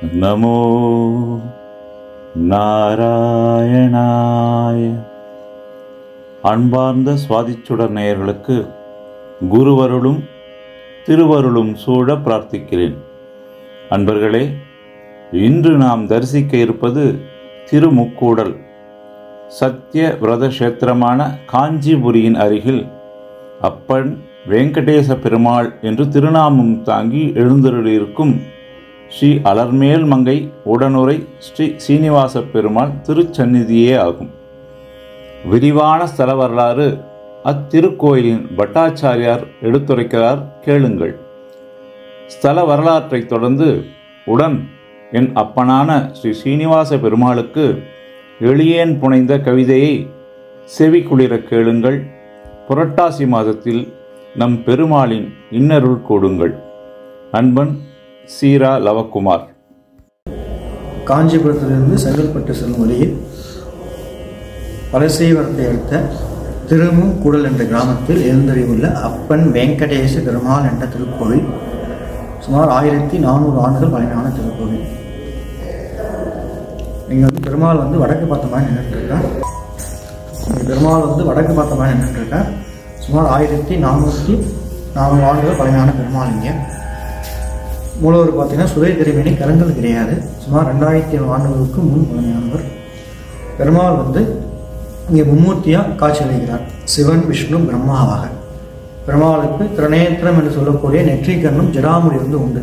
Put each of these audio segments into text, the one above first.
நமோ நாராயணாய. அன்பார்ந்த சுவாதிச்சுடர் நேயர்களுக்கு குருவருளும் திருவருளும் சூழ பிரார்த்திக்கிறேன். அன்பர்களே, இன்று நாம் தரிசிக்க இருப்பது திருமுக்கூடல். சத்திய விரத கஷேத்திரமான காஞ்சிபுரியின் அருகில் அப்பன் வெங்கடேச பெருமாள் என்று திருநாமம் தாங்கி எழுந்தருளியிருக்கும் ஸ்ரீ அலர்மேல் மங்கை உடனுரை ஸ்ரீ சீனிவாச பெருமாள் திருச்சந்நிதியே ஆகும். விரிவான ஸ்தல வரலாறு அத்திருக்கோயிலின் பட்டாச்சாரியார் எடுத்துரைக்கிறார், கேளுங்கள். ஸ்தல வரலாற்றை தொடர்ந்து உடன் என் அப்பனான ஸ்ரீ சீனிவாச பெருமாளுக்கு எளியேன் புனைந்த கவிதையை செவி குளிர கேளுங்கள். புரட்டாசி மாதத்தில் நம் பெருமாளின் இன்னருள் கூடுங்கள். அன்பன் சீரா லவகுமார். காஞ்சிபுரத்திலிருந்து செங்கல்பட்டு செல்லும் வழியில் பலசேவரத்தை அடுத்த திருமுக்கூடல் என்ற கிராமத்தில் எழுந்தறிவுள்ள அப்பன் வெங்கடேச பெருமாள் என்ற திருக்கோவில் சுமார் 1400 ஆண்டுகள் பழமையான திருக்கோவில். இங்கே பெருமாள் வடக்கு பார்த்த மாதிரி நின்றுட்டுருக்கார். சுமார் 1404 ஆண்டுகள் பழமையான பெருமாள். இங்கே மூலவர் பார்த்தீங்கன்னா சுதை திருமேனி, கரங்கள் கிடையாது. சுமார் 2700 ஆண்டுகளுக்கு முன் பழமையானவர். பெருமாள் இங்கே மும்மூர்த்தியாக காட்சியளிக்கிறார், சிவன் விஷ்ணு பிரம்மாவாக. பெருமாளுக்கு திருநேத்திரம் என்று சொல்லக்கூடிய நெற்றிக்கண்ணும் ஜடாமுடி உண்டு.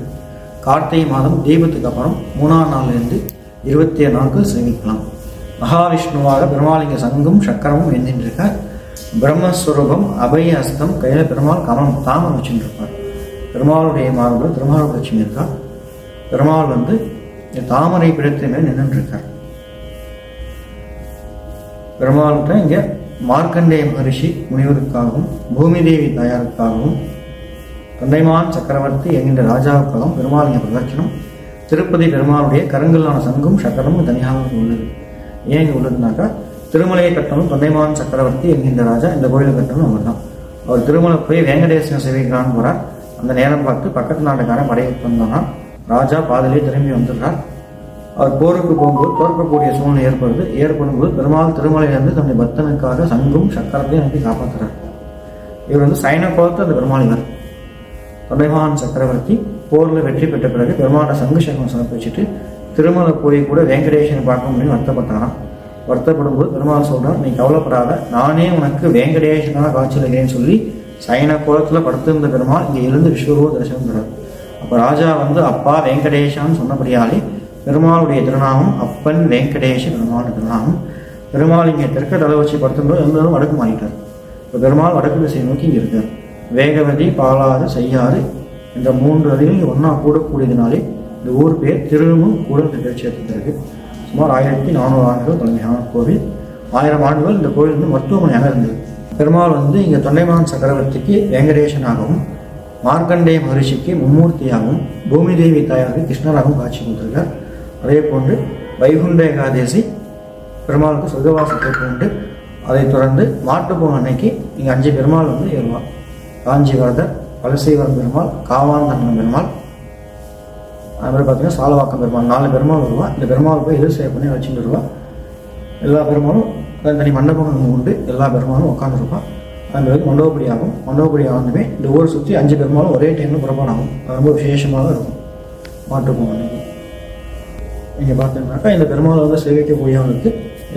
கார்த்திகை மாதம் தீபத்துக்கு அப்புறம் 3ஆம் நாளிலிருந்து 27 நாட்கள் சேமிக்கலாம். மகாவிஷ்ணுவாக பெருமாள் இங்கே சங்கும் சக்கரமும் எழுந்தின்றிருக்கார். பிரம்மஸ்வரூபம் அபய அஸ்தம், கையில் பெருமாள் கமலம் தாமரை வச்சுருப்பார். பெருமாளுடைய மார்பில் திருமால் லட்சுமி இருக்கார். பெருமாள் தாமரை பிடத்தின் மேல் நின்றுருக்கார். பெருமாள்கிட்ட இங்கே மார்க்கண்டேய மகரிஷி முனிவருக்காகவும் பூமி தேவி தாயாருக்காகவும் தொண்டைமான் சக்கரவர்த்தி என்கின்ற ராஜாவுக்காகவும் பெருமாள் இங்கே பிரதட்சணம். திருப்பதி பெருமாளுடைய கருங்கல்லான சங்கும் சக்கரமும் தனியாக உள்ளது. ஏன் இங்கே உள்ளதுனாக்கா, திருமலையை கட்டணும் தொண்டைமான் சக்கரவர்த்தி என்கின்ற ராஜா இந்த கோயிலை கட்டணும் அவர் தான். அவர் திருமலை போய் வேங்கடேசன் சேவைக்கிறான்னு போறார். அந்த நேரம் பார்த்து பக்கத்து நாட்டுக்காரன் படையெடுத்து வந்தானா ராஜா பாதிலே திரும்பி வந்துடுறார். அவர் போருக்கு போகும்போது தோற்கக்கூடிய சூழ்நிலை ஏற்படும்போது பெருமாள் திருமலையிலிருந்து தன்னுடைய பக்தனுக்காக சங்கும் சக்கரத்தையும் அனுப்பி காப்பாற்றுறார். இவர் சைன குலத்து அந்த பெருமாள். இவர் தொண்டைமான் சக்கரவர்த்தி போரில் வெற்றி பெற்ற பிறகு பெருமாளை சங்கு சக்கரம் சமர்ப்பிச்சுட்டு திருமலை போய் கூட வெங்கடேசனை பார்க்க முடியும் வருத்தப்பட்டாராம். வருத்தப்படும் போது பெருமாள் சொல்றார், நீ கவலைப்படாத, நானே உனக்கு வெங்கடேசனாக காட்சியளிக்கிறேன்னு சொல்லி சைன கோலத்தில் படுத்திருந்த பெருமாள் இங்கே எழுந்து விஸ்வரூப தரிசனம் பெறார். அப்போ ராஜா அப்பா வெங்கடேஷான்னு சொன்னபடியாலே பெருமாளுடைய திருநாமம் அப்பன் வெங்கடேஷ பெருமாள் திருநாமம். பெருமாள் இங்கே தெற்க தலை வச்சு படுத்தும்போது எல்லோரும் வடக்கு மாறிட்டார். இப்போ பெருமாள் வடக்கு திசை நோக்கி இங்கே இருக்கார். வேகவதி, பாலாறு, செய்யாறு என்ற 3 நதிகள் இங்கே ஒன்றா கூடக்கூடியதுனாலே இந்த ஊர் பேர் திருமுக்கூடல் திருச்சேத்திற்கு. சுமார் 1400 ஆண்டுகள் பழமையான கோவில். 1000 ஆண்டுகள் இந்த கோவில் மருத்துவமனையாக இருந்தது. பெருமாள் இங்கே தொண்டைமான் சக்கரவர்த்திக்கு வெங்கடேசனாகவும் மார்க்கண்டேய மகரிஷிக்கு மும்மூர்த்தியாகவும் பூமி தேவி தாயாருக்கு கிருஷ்ணராகவும் காட்சி கொடுத்திருக்கார். அதே போன்று வைகுண்ட ஏகாதேசி பெருமாளுக்கு சொர்க்கவாசத்தை உண்டு. அதைத் தொடர்ந்து மாட்டுப்பொங்கல் அன்னைக்கு இங்கே 5 பெருமாள் ஏறுவார். காஞ்சிவரதர், பலசேவரம் பெருமாள், காவாந்தன்னம் பெருமாள், அதுமாதிரி பார்த்தீங்கன்னா சாலவாக்கம் பெருமாள், 4 பெருமாள் வருவா. இந்த பெருமாள் போய் எதிர் சேவை பண்ணி வச்சுட்டு வருவா. எல்லா பெருமாளும் தனி மண்டபம் உண்டு. எல்லா பெருமாளும் உட்காந்துருப்பான். அந்த மண்டபப்படி ஆகும். மண்டபப்படி ஆகுமே இந்த ஊரை சுற்றி 5 பெருமாளும் ஒரே டைமில் புறப்பாடு ஆகும். அது ரொம்ப விசேஷமாக இருக்கும் மாட்டுப்பொங்கல் அன்னைக்கு. இங்கே பார்த்தீங்கன்னாக்கா இந்த பெருமாள் சேவிக்கக்கூடியவங்களுக்கு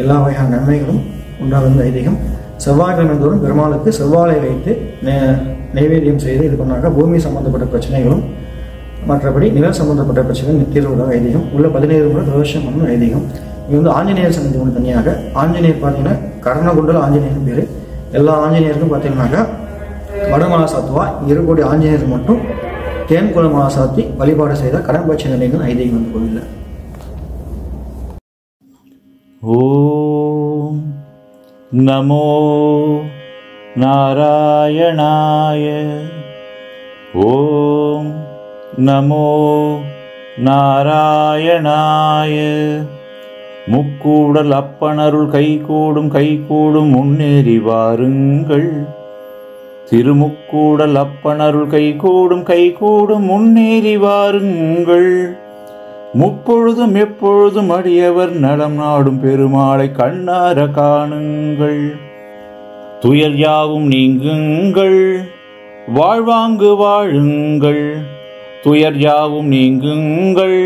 எல்லா வகையான நன்மைகளும் உண்டாகுது ஐதீகம். செவ்வாய்க்கிழமை தோறும் பெருமாளுக்கு செவ்வாழை வைத்து நைவேத்தியம் செய்து இது பண்ணாக்கா பூமி சம்பந்தப்பட்ட பிரச்சனைகளும் மற்றபடி நிலம் சம்பந்தப்பட்ட பிரச்சனைகள் தீர்வுவதாக ஐதீகம். உள்ள 17 முறை பிரதோஷம் பண்ணணும் ஐதீகம். இது ஆஞ்சநேயர் சன்னதி ஒன்று தனியாக. ஆஞ்சநேயர் பார்த்தீங்கன்னா கர்ணகுண்டல் ஆஞ்சநேயர் பேர். எல்லா ஆஞ்சநேயருக்கும் பார்த்தீங்கன்னாக்கா வடமலா சாத்துவா. இங்கே இருக்கக்கூடிய ஆஞ்சநேயர் மட்டும் தேன்குல மலா சாத்தி வழிபாடு செய்தால் கடன் பிரச்சனை நிலைகள் ஐதீகம் கோவிலில். ஓம் நமோ நாராயணாய. ஓம் நமோ நாராயணாய. முக்கூடல் அப்பனருள் கைகூடும் முன்னேறி வாருங்கள். திருமுக்கூடல் அப்பனருள் கைகூடும் முன்னேறி வாருங்கள். முப்பொழுதும் எப்பொழுதும் அடியவர் நலம் நாடும் பெருமாளை கண்ணார காணுங்கள். துயர் யாவும் நீங்குங்கள், வாழ்வாங்கு வாழுங்கள். துயர் யாவும் நீங்குங்கள்,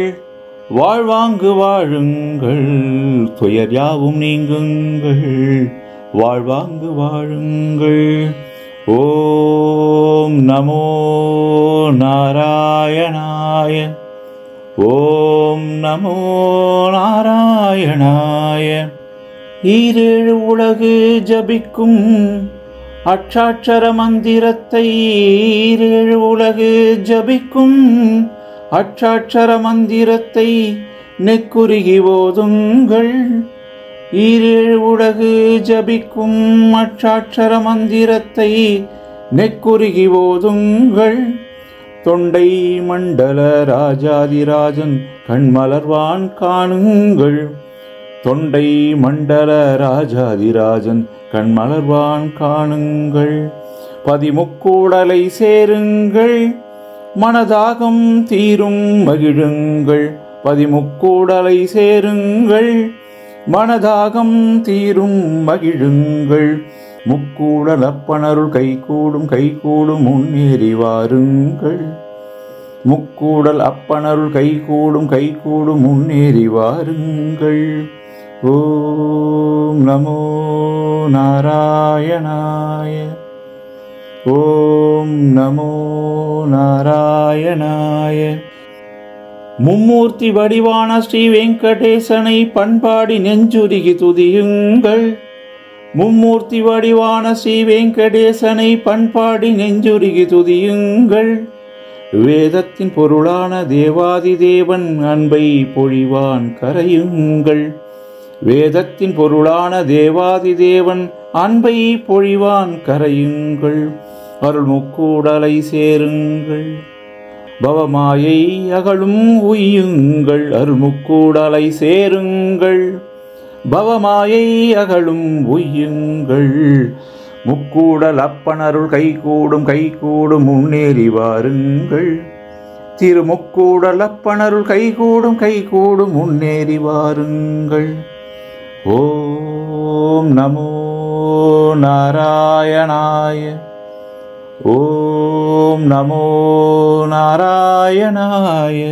வாழ்வாங்கு வாழுங்கள். துயர் யாவும் நீங்குங்கள், வாழ்வாங்கு வாழுங்கள். ஓம் நமோ நாராயணாய. ஓம் நமோ நாராயணாய. ஈரேழு உலகு ஜபிக்கும் அட்சாட்சர மந்திரத்தை, ஈரேழு உலகு ஜபிக்கும் அட்சாட்சர மந்திரத்தை நெக்குருகி ஓதுங்கள். ஈரேழு உலகு ஜபிக்கும் அட்சாட்சர மந்திரத்தை நெக்குருகி ஓதுங்கள். தொண்டை மண்டல ராஜாதிராஜன் கண்மலர்வான் காணுங்கள். தொண்டை மண்டல ராஜாதிராஜன் கண்மலர்வான் காணுங்கள். பதிமுக்கூடலை சேருங்கள், மனதாகம் தீரும் மகிழுங்கள். பதிமுக்கூடலை சேருங்கள், மனதாகம் தீரும் மகிழுங்கள். முக்கூடல் அப்பனருள் கைகூடும் கைகூடும் முன்னேறி வாருங்கள். முக்கூடல் அப்பனருள் கைகூடும் கைகூடும் முன்னேறி வாருங்கள். ஓம் நமோ நாராயணாய. ஓம் நமோ நாராயணாய. மும்மூர்த்தி வடிவான ஸ்ரீ வெங்கடேசனை பண்பாடி நெஞ்சுருகி துதியுங்கள். மும்மூர்த்தி வடிவான ஸ்ரீ வெங்கடேசனை பண்பாடி நெஞ்சுருகி துதியுங்கள். வேதத்தின் பொருளான தேவாதி தேவன் அன்பை பொழிவான் கரையுங்கள். வேதத்தின் பொருளான தேவாதி தேவன் அன்பை பொழிவான் கரையுங்கள். அருள் முக்கூடலை சேருங்கள், பவமாயை அகலும் உய்யுங்கள். அருள் முக்கூடலை சேருங்கள், பவமாயை அகலும் உய்யுங்கள். முக்கூடல் அப்பனருள் கைகூடும் கைகூடும் முன்னேறி வாருங்கள். திருமுக்கூடல் அப்பனருள் கைகூடும் கைகூடும் முன்னேறி வாருங்கள். ஓம் நமோ நாராயணாய. ஓம் நமோ நாராயணாய.